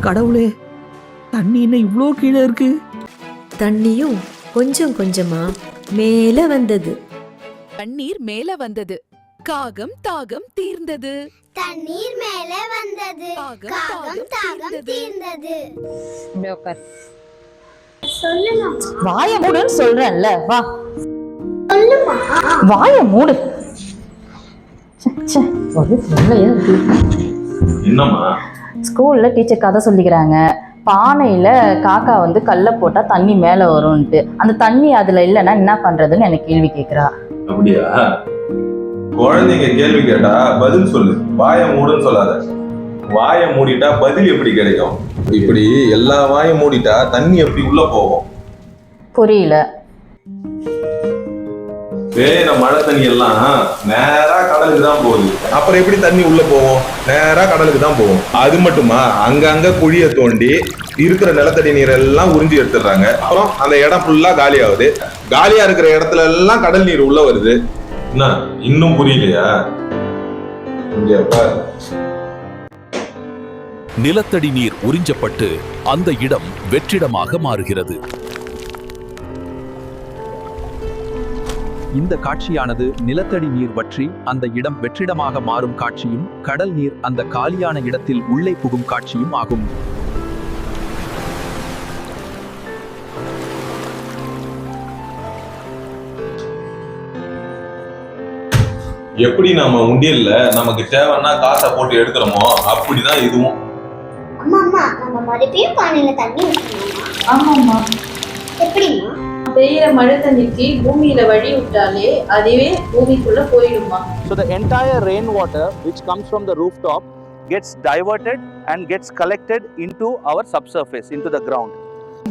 கடவுளே, தண்ணி என்ன இவ்ளோ கீழே இருக்கு? தண்ணியும் கொஞ்சம் கொஞ்சமா மேல வந்தது. தண்ணீர் மேல வந்தது. காகம் தாகம் தீர்ந்தது. தண்ணீர் மேல வந்தது. காகம் தாகம் தீர்ந்தது. சொல்லுமா. வாய மூடுன்னு சொல்றேன்ல, வா. சொல்லுமா. வாய மூடு. ஒரு தொல்லையா இருக்கு. என்னம்மா? ஸ்கூல்ல டீச்சர் கதை சொல்லிக்கிறாங்க. பானையில காக்கா வந்து கல்ல போட்டா தண்ணி மேல வரும்ட்டு. அந்த தண்ணி அதுல இல்லைன்னா என்ன பண்றதுன்னு எனக்கு கேள்வி கேட்கிறா. அப்படியா? குழந்தைங்க கேள்வி கேட்டா பதில் சொல்லு, வாய மூடுன்னு சொல்லாத. வாய மூடிட்டா பதில் எப்படி கிடைக்கும்? இப்படி எல்லா வாய மூடிட்டா தண்ணி எப்படி உள்ள போகும்? புரியல. வேற மழை தண்ணி எல்லாம் நேரா கடலுக்கு தான் போகுது. அப்புறம் எப்படி தண்ணி உள்ள போகும்? நேரா கடலுக்கு தான் போகும். அது மட்டுமா, அங்கங்க குழிய தோண்டி இருக்கிற நிலத்தடி நீர் எல்லாம் உறிஞ்சி எடுத்துடுறாங்க. அப்புறம் அந்த இடம் ஃபுல்லா காலி ஆகுது. காலியா இருக்கிற இடத்துல எல்லாம் கடல் நீர் உள்ள வருது. என்ன இன்னும் புரியலையா? நிலத்தடி நீர் உறிஞ்சப்பட்டு அந்த இடம் வெற்றிடமாக மாறுகிறது. இந்த காட்சியானது நிலத்தடி நீர் வற்றி அந்த இடம் வெற்றிடமாக மாறும் காட்சியும், கடல் நீர் அந்த காலியான இடத்தில் உள்ளே புகும் காட்சியும் ஆகும். எப்படி நாம உண்டியல்ல நமக்கு தேவைன்னா காசை போட்டு எடுக்கிறோமோ அப்படிதான் இதுவும். அம்மா அம்மா, நம்ம மறுபடியும் பானையில தண்ணி ஊற்றணுமா? ஆமாம்மா. எப்படிமா? பெய்யற மழை தண்ணிக்கு பூமியில வழி விட்டாலே அதுவே பூமிக்குள்ள போயிடுமா. So the entire rainwater which comes from the rooftop gets diverted and gets collected into our subsurface, into the ground.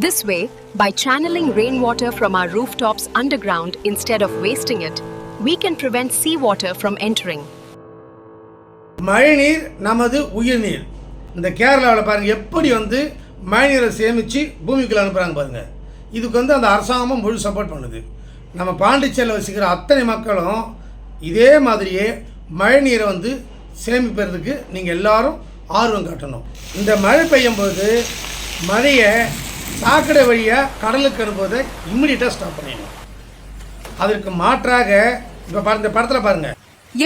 This way, by channeling rainwater from our rooftops underground instead of wasting it, we can prevent seawater from entering. மழைநீர் நமது உயிர்நீர். இந்த கேரளாவில் பாருங்கள் எப்படி வந்து மழைநீரை சேமித்து பூமிக்குள்ளே அனுப்புகிறாங்க பாருங்கள். இதுக்கு வந்து அந்த அரசாங்கமும் முழு சப்போர்ட் பண்ணுது. நம்ம பாண்டிச்சேரியில் வசிக்கிற அத்தனை மக்களும் இதே மாதிரியே மழைநீரை வந்து சேமிப்பதற்கு நீங்கள் எல்லாரும் ஆர்வம் காட்டணும். இந்த மழை பெய்யும் போது மழையை சாக்கடை வழியாக கடலுக்கு அனுப்புவதை இம்மிடியட்டாக ஸ்டாப் பண்ணிடணும். அதற்கு மாற்றாக இப்போ இந்த படத்தில் பாருங்கள்,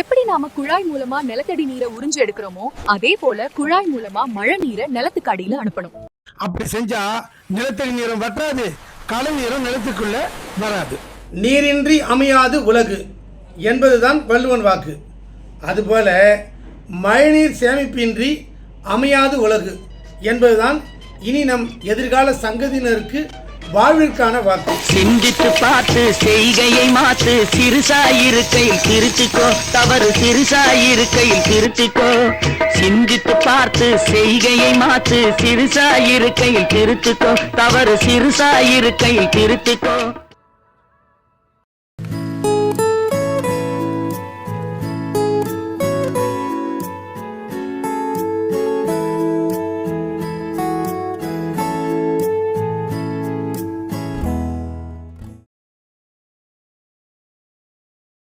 எப்படி நாம குழாய் மூலமா நிலத்தடி நீரை உறிஞ்சு எடுக்கிறோமோ அதே போல குழாய் மூலமா மழை நீரை நிலத்துக்கு அடியில அனுப்பணும். அப்படி செஞ்சா நிலத்தடி நீரும் வற்றாது, கடல் நீரும் நிலத்துக்குள்ள வராது. நீரின்றி அமையாது உலகு என்பதுதான் வள்ளுவன் வாக்கு. அதுபோல மழைநீர் சேமிப்பின்றி அமையாது உலகு என்பதுதான் இனி நம் எதிர்கால சங்கதியினருக்கு வாழ்விற்கான வாக்கு. சிந்தித்து பார்த்து செய்கையை மாற்று, சிறுசாயிருக்கையில் திருத்திக்கோ, தவறு சிறுசாயிருக்கையில் திருத்திக்கோ. சிந்தித்து பார்த்து செய்கையை மாற்று, சிறுசாயிருக்கையில் திருத்திக்கோ, தவறு சிறுசாயிருக்கையில் திருத்திக்கோ.